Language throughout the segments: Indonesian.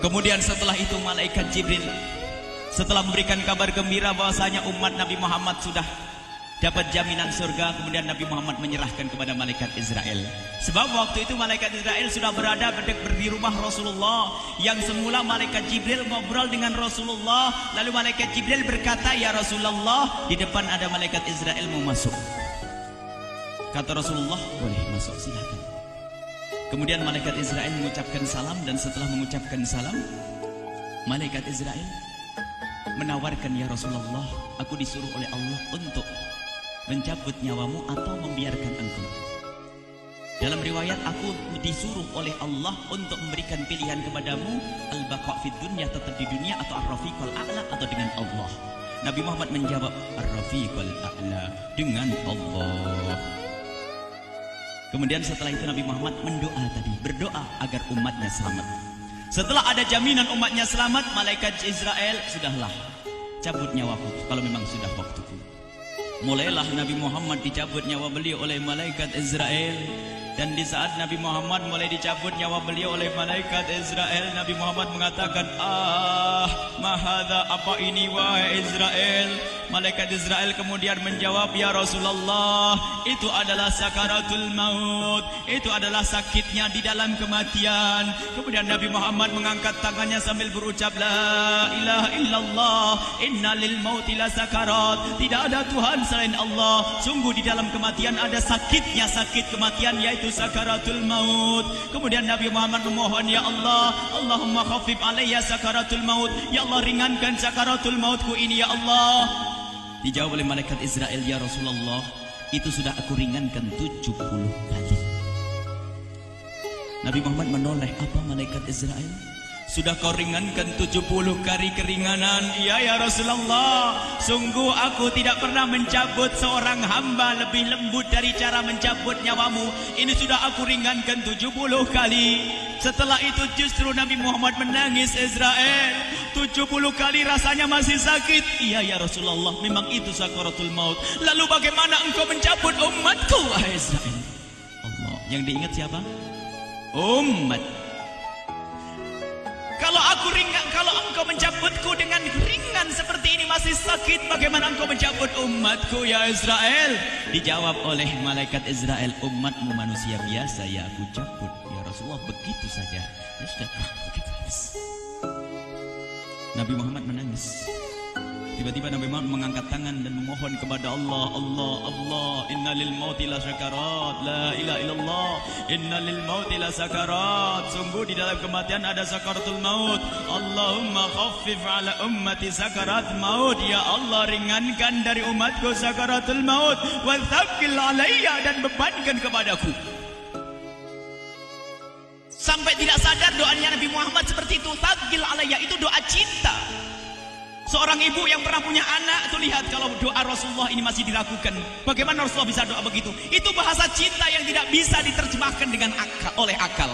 Kemudian setelah itu malaikat Jibril setelah memberikan kabar gembira bahwasanya umat Nabi Muhammad sudah dapat jaminan surga, kemudian Nabi Muhammad menyerahkan kepada malaikat Israel. Sebab waktu itu malaikat Israel sudah berada di rumah Rasulullah. Yang semula malaikat Jibril ngobrol dengan Rasulullah, lalu malaikat Jibril berkata, "Ya Rasulullah, di depan ada malaikat Israel mau masuk." Kata Rasulullah, "Boleh masuk, silakan." Kemudian malaikat Israel mengucapkan salam, dan setelah mengucapkan salam, malaikat Israel menawarkan, "Ya Rasulullah, aku disuruh oleh Allah untuk mencabut nyawamu atau membiarkan engkau." Dalam riwayat, aku disuruh oleh Allah untuk memberikan pilihan kepadamu, al-baqa' fid dunya, tetap di dunia, atau ar-rafiqul a'la, atau dengan Allah. Nabi Muhammad menjawab, ar-rafiqul a'la, dengan Allah. Kemudian setelah itu Nabi Muhammad berdoa agar umatnya selamat. Setelah ada jaminan umatnya selamat, malaikat Israel, "Sudahlah, cabut nyawaku kalau memang sudah waktuku." Mulailah Nabi Muhammad dicabut nyawa beliau oleh malaikat Israel. Dan di saat Nabi Muhammad mulai dicabut nyawa beliau oleh malaikat Israel, Nabi Muhammad mengatakan, mahadha, apa ini wahai Israel? Malaikat Israel kemudian menjawab, "Ya Rasulullah, itu adalah sakaratul maut, itu adalah sakitnya di dalam kematian." Kemudian Nabi Muhammad mengangkat tangannya sambil berucap, "La ilaha illallah, inna lil mauti la sakarat." Tidak ada Tuhan selain Allah. Sungguh di dalam kematian ada sakitnya, sakit kematian, yaitu sakaratul maut. Kemudian Nabi Muhammad memohon, "Ya Allah, Allahumma khaffif alayya sakaratul maut." Ya Allah, ringankan sakaratul mautku ini, ya Allah. Dijawab oleh malaikat Israel, "Ya Rasulullah, itu sudah aku ringankan 70 kali." Nabi Muhammad menoleh, "Apa malaikat Israel? Sudah kau ringankan 70 kali keringanan?" "Iya ya Rasulullah, sungguh aku tidak pernah mencabut seorang hamba lebih lembut dari cara mencabut nyawamu. Ini sudah aku ringankan 70 kali. Setelah itu justru Nabi Muhammad menangis, "Israel, 70 kali rasanya masih sakit." "Iya ya Rasulullah, memang itu sakaratul maut." "Lalu bagaimana engkau mencabut umatku, wahai Israel?" Allah, yang diingat siapa? Umat. Kalau engkau mencabutku dengan ringan seperti ini masih sakit, bagaimana engkau mencabut umatku, ya Israel? Dijawab oleh malaikat Israel, "Umatmu manusia biasa, ya aku cabut." "Ya Rasulullah, begitu saja." "Ya sudah, begitu." Nabi Muhammad menangis. Tiba-tiba Nabi Muhammad mengangkat tangan dan memohon kepada Allah, "Allah, Allah, inna lil mauti la sakarat, la ilaha illallah, inna lil mauti la sakarat." Sungguh di dalam kematian ada sakaratul maut. Allahumma khaffif ala ummati sakarat maut. Ya Allah, ringankan dari umatku sakaratul maut. Wa thaqqil alayya, dan bebankan kepadaku. Sampai tidak sadar doanya Nabi Muhammad seperti itu. Thaqqil alayya itu doa cinta. Seorang ibu yang pernah punya anak, tuh lihat kalau doa Rasulullah ini masih dilakukan. Bagaimana Rasulullah bisa doa begitu? Itu bahasa cinta yang tidak bisa diterjemahkan dengan oleh akal.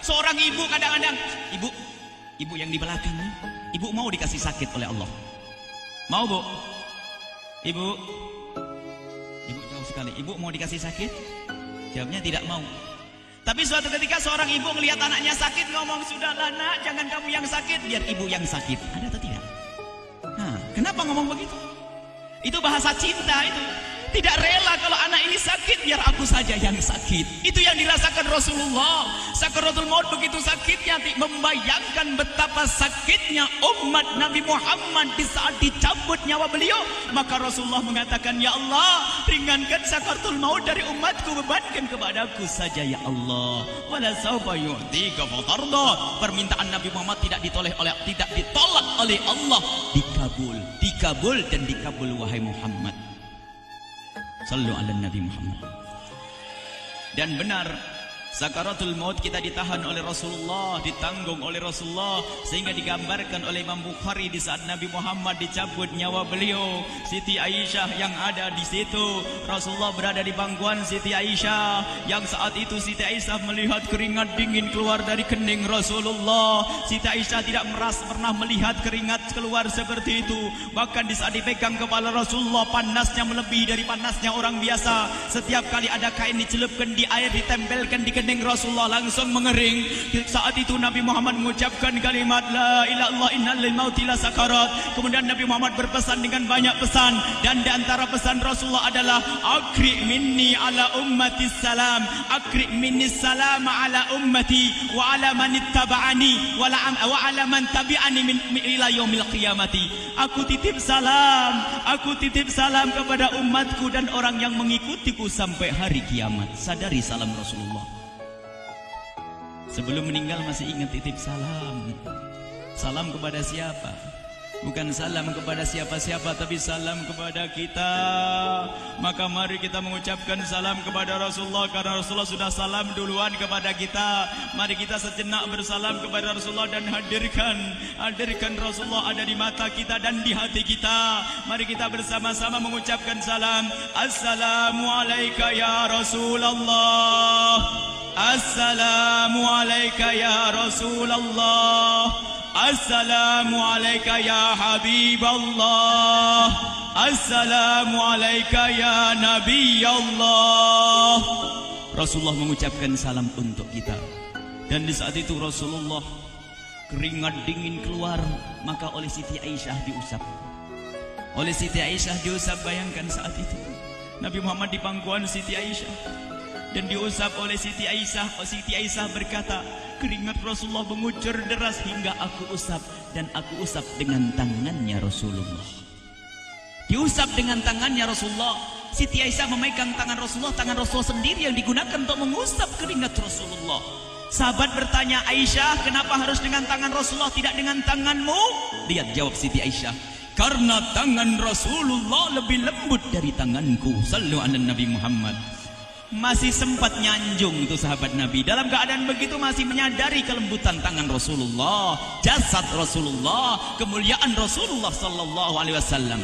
Seorang ibu kadang-kadang, ibu yang di belakang nih, ibu mau dikasih sakit oleh Allah? Mau, Bu? Ibu jauh sekali. Ibu mau dikasih sakit? Jawabnya tidak mau. Tapi suatu ketika seorang ibu melihat anaknya sakit, ngomong, "Sudahlah nak, jangan kamu yang sakit, biar ibu yang sakit." Ada atau tidak? Kenapa ngomong begitu? Itu bahasa cinta itu. Tidak rela kalau anak ini sakit, biar aku saja yang sakit. Itu yang dirasakan Rasulullah. Sakaratul maut begitu sakitnya, membayangkan betapa sakitnya umat Nabi Muhammad di saat dicabut nyawa beliau. Maka Rasulullah mengatakan, "Ya Allah, ringankan sakaratul maut dari umatku, bebankan kepadaku saja ya Allah." Wala sawfa yu'tika fatarda. Permintaan Nabi Muhammad tidak ditolak oleh Allah, dikabul dan dikabul, wahai Muhammad. Sallu ala Nabi Muhammad. Dan benar, sakaratul maut kita ditahan oleh Rasulullah, ditanggung oleh Rasulullah, sehingga digambarkan oleh Imam Bukhari di saat Nabi Muhammad dicabut nyawa beliau. Siti Aisyah yang ada di situ, Rasulullah berada di pangkuan Siti Aisyah, yang saat itu Siti Aisyah melihat keringat dingin keluar dari kening Rasulullah. Siti Aisyah tidak pernah melihat keringat keluar seperti itu. Bahkan di saat dipegang kepala Rasulullah, panasnya melebihi dari panasnya orang biasa. Setiap kali ada kain dicelupkan di air, ditempelkan di kening Rasulullah langsung mengering. Saat itu Nabi Muhammad mengucapkan kalimat la ilaha illallah innal lil mauti lasakarat. Kemudian Nabi Muhammad berpesan dengan banyak pesan, dan di antara pesan Rasulullah adalah akri minni ala ummati salam, akri minni salam ala ummati wa ala man ittaba'ani wa ala man tabi'ani min ila yaumil qiyamati. Aku titip salam kepada umatku dan orang yang mengikutiku sampai hari kiamat. Sadari salam Rasulullah. Sebelum meninggal masih ingat titip salam. Salam kepada siapa? Bukan salam kepada siapa-siapa, tapi salam kepada kita. Maka mari kita mengucapkan salam kepada Rasulullah, karena Rasulullah sudah salam duluan kepada kita. Mari kita sejenak bersalam kepada Rasulullah dan hadirkan Rasulullah ada di mata kita dan di hati kita. Mari kita bersama-sama mengucapkan salam. Assalamualaikum ya Rasulullah. Assalamualaikum ya Rasulullah. Assalamualaikum ya Habiballah. Assalamualaikum ya Nabi Allah. Rasulullah mengucapkan salam untuk kita. Dan di saat itu Rasulullah keringat dingin keluar, maka oleh Siti Aisyah diusap. Oleh Siti Aisyah diusap, bayangkan saat itu Nabi Muhammad di pangkuan Siti Aisyah dan diusap oleh Siti Aisyah. Siti Aisyah berkata, keringat Rasulullah mengucur deras hingga aku usap, dan aku usap dengan tangannya Rasulullah. Diusap dengan tangannya Rasulullah. Siti Aisyah memegang tangan Rasulullah sendiri yang digunakan untuk mengusap keringat Rasulullah. Sahabat bertanya, Aisyah, kenapa harus dengan tangan Rasulullah tidak dengan tanganmu? Lihat jawab Siti Aisyah, karena tangan Rasulullah lebih lembut dari tanganku. Sallu ala Nabi Muhammad. Masih sempat nyanjung itu sahabat Nabi. Dalam keadaan begitu masih menyadari kelembutan tangan Rasulullah, jasad Rasulullah, kemuliaan Rasulullah sallallahu alaihi wasallam.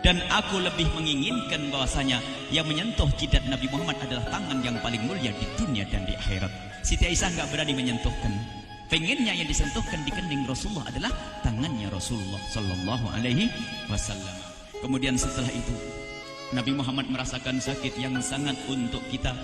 Dan aku lebih menginginkan bahwasanya yang menyentuh jidat Nabi Muhammad adalah tangan yang paling mulia di dunia dan di akhirat. Siti Aisyah enggak berani menyentuhkan. Pengennya yang disentuhkan di kening Rasulullah adalah tangannya Rasulullah sallallahu alaihi wasallam. Kemudian setelah itu Nabi Muhammad merasakan sakit yang sangat untuk kita.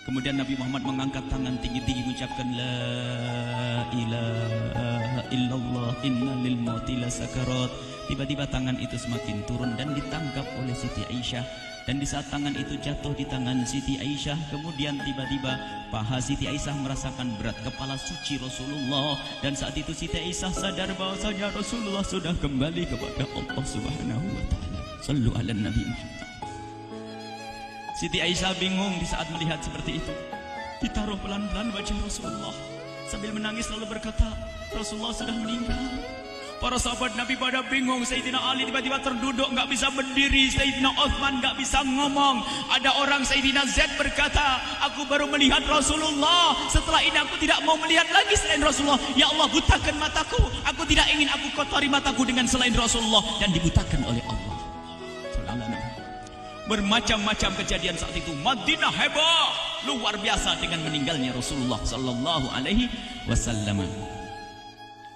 Kemudian Nabi Muhammad mengangkat tangan tinggi-tinggi mengucapkan la ilaha illallah innal lil mauti lasakarat. Tiba-tiba tangan itu semakin turun dan ditangkap oleh Siti Aisyah. Dan di saat tangan itu jatuh di tangan Siti Aisyah, kemudian tiba-tiba paha Siti Aisyah merasakan berat kepala suci Rasulullah. Dan saat itu Siti Aisyah sadar bahwasanya Rasulullah sudah kembali kepada Allah Subhanahu wa taala. Sallu ala Nabi Muhammad. Siti Aisyah bingung di saat melihat seperti itu. Ditaruh pelan-pelan wajah Rasulullah sambil menangis lalu berkata, Rasulullah sudah meninggal. Para sahabat Nabi pada bingung. Sayyidina Ali tiba-tiba terduduk, nggak bisa berdiri. Sayyidina Utsman nggak bisa ngomong. Ada orang Sayyidina Zaid berkata, aku baru melihat Rasulullah. Setelah ini aku tidak mau melihat lagi selain Rasulullah. Ya Allah, butakan mataku. Aku tidak ingin aku kotori mataku dengan selain Rasulullah. Dan dibutakan oleh Allah. Bermacam-macam kejadian saat itu. Madinah heboh luar biasa dengan meninggalnya Rasulullah sallallahu alaihi wasallam.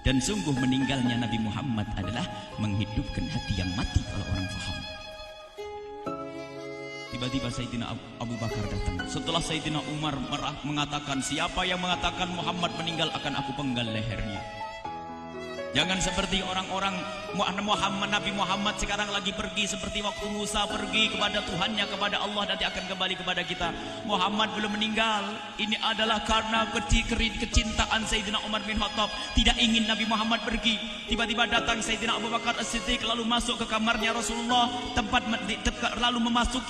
Dan sungguh meninggalnya Nabi Muhammad adalah menghidupkan hati yang mati kalau orang paham. Tiba-tiba Sayyidina Abu Bakar datang. Setelah Sayyidina Umar mengatakan, siapa yang mengatakan Muhammad meninggal akan aku penggal lehernya. Jangan seperti orang-orang Nabi Muhammad sekarang lagi pergi seperti waktu Musa pergi kepada Tuhannya, kepada Allah, nanti akan kembali kepada kita. Muhammad belum meninggal. Ini adalah karena kecintaan Sayyidina Umar bin Khattab, tidak ingin Nabi Muhammad pergi. Tiba-tiba datang Sayyidina Abu Bakar As-Siddiq lalu masuk ke kamarnya Rasulullah, lalu masuk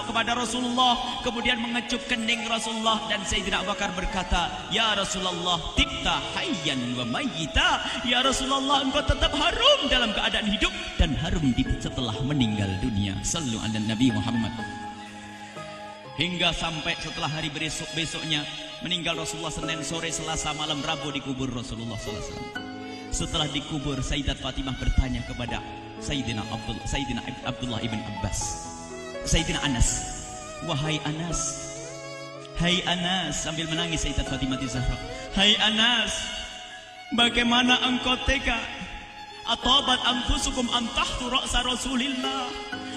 kepada Rasulullah, kemudian mengecup kening Rasulullah. Dan Sayyidina Abu Bakar berkata, ya Rasulullah, tibta hayyan wa mayyita. Ya Rasulullah, engkau tetap harum dalam keadaan hidup dan harum setelah meninggal dunia. Sallu ala Nabi Muhammad. Hingga sampai setelah hari besoknya meninggal Rasulullah Senin sore, Selasa malam, Rabu dikubur Rasulullah sallallahu alaihi wasallam. Setelah dikubur, Sayyidat Fatimah bertanya kepada Sayyidina Abdullah ibn Abbas, Sayyidina Anas, wahai Anas, hai Anas, sambil menangis Sayyidat Fatimah Zahra, hai Anas, bagaimana engkau tega? Atabat anfusukum antahtu ra'sa Rasulillah.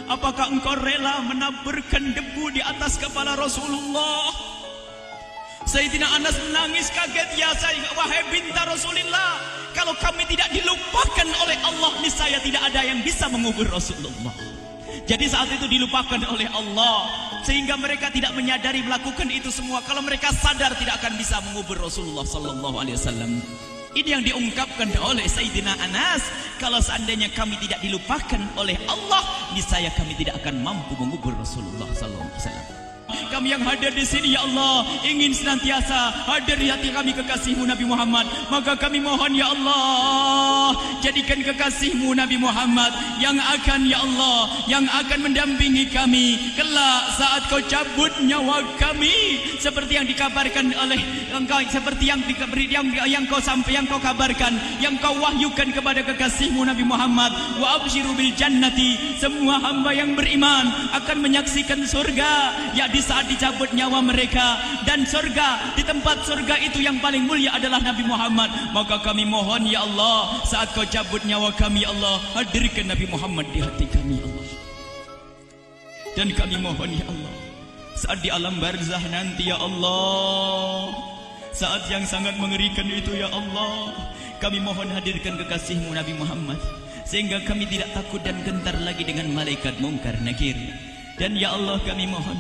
Apakah engkau rela menaburkan debu di atas kepala Rasulullah? Sayyidina Anas menangis kaget, ya wahai binta Rasulullah, kalau kami tidak dilupakan oleh Allah, niscaya tidak ada yang bisa mengubur Rasulullah. Jadi saat itu dilupakan oleh Allah, sehingga mereka tidak menyadari melakukan itu semua. Kalau mereka sadar, tidak akan bisa mengubur Rasulullah sallallahu alaihi wasallam. Ini yang diungkapkan oleh Sayyidina Anas. Kalau seandainya kami tidak dilupakan oleh Allah, niscaya kami tidak akan mampu mengubur Rasulullah sallallahu alaihi wasallam. Kami yang hadir di sini, ya Allah, ingin senantiasa hadir di hati kami kekasih-Mu Nabi Muhammad. Maka kami mohon, ya Allah, jadikan kekasih-Mu Nabi Muhammad yang akan, ya Allah, yang akan mendampingi kami kelak saat Kau cabut nyawa kami, seperti yang dikabarkan oleh Engkau, seperti yang Kau kabarkan, yang Kau wahyukan kepada kekasih-Mu Nabi Muhammad. Wa absyiru bil jannati, semua hamba yang beriman akan menyaksikan surga, ya di saat dicabut nyawa mereka, dan surga, di tempat surga itu yang paling mulia adalah Nabi Muhammad. Maka kami mohon, ya Allah, saat Kau cabut nyawa kami, ya Allah, hadirkan Nabi Muhammad di hati kami, ya Allah. Dan kami mohon, ya Allah, saat di alam barzah nanti, ya Allah, saat yang sangat mengerikan itu, ya Allah, kami mohon hadirkan kekasih-Mu Nabi Muhammad, sehingga kami tidak takut dan gentar lagi dengan malaikat mungkar nakir. Dan ya Allah, kami mohon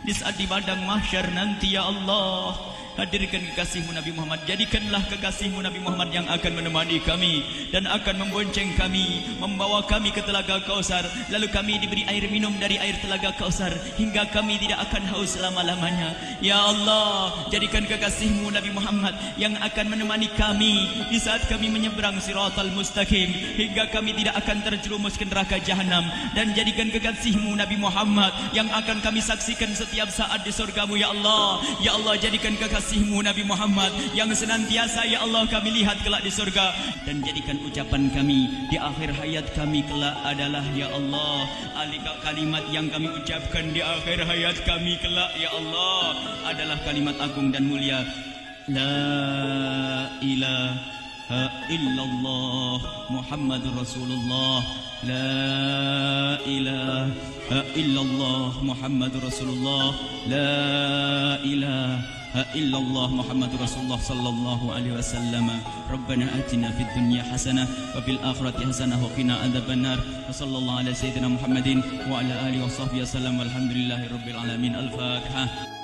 di saat di padang mahsyar nanti, ya Allah, hadirkan kekasih-Mu Nabi Muhammad. Jadikanlah kekasih-Mu Nabi Muhammad yang akan menemani kami dan akan membonceng kami, membawa kami ke telaga Kausar. Lalu kami diberi air minum dari air telaga Kausar hingga kami tidak akan haus selama-lamanya. Ya Allah, jadikan kekasih-Mu Nabi Muhammad yang akan menemani kami di saat kami menyeberang Siratal Mustaqim hingga kami tidak akan terjerumus ke neraka Jahanam. Dan jadikan kekasih-Mu Nabi Muhammad yang akan kami saksikan setiap saat di surga-Mu, ya Allah. Ya Allah, jadikan kekasih-Mu Nabi Muhammad yang senantiasa, ya Allah, kami lihat kelak di surga. Dan jadikan ucapan kami di akhir hayat kami kelak adalah, ya Allah, kalimat yang kami ucapkan di akhir hayat kami kelak, ya Allah, adalah kalimat agung dan mulia, La ilaha illallah Muhammadur Rasulullah. La ilaha illallah Muhammadur Rasulullah. La ilaha illallah Muhammadur Rasulullah sallallahu alaihi wasallam. Rabbana atina fid dunya hasanah wa fil akhirati hasanah wa qina adzabannar. Wa sallallahu ala sayyidina Muhammadin wa ala alihi wa sahbihi wasallam. Walhamdulillahirabbil alamin. Al-Fatihah.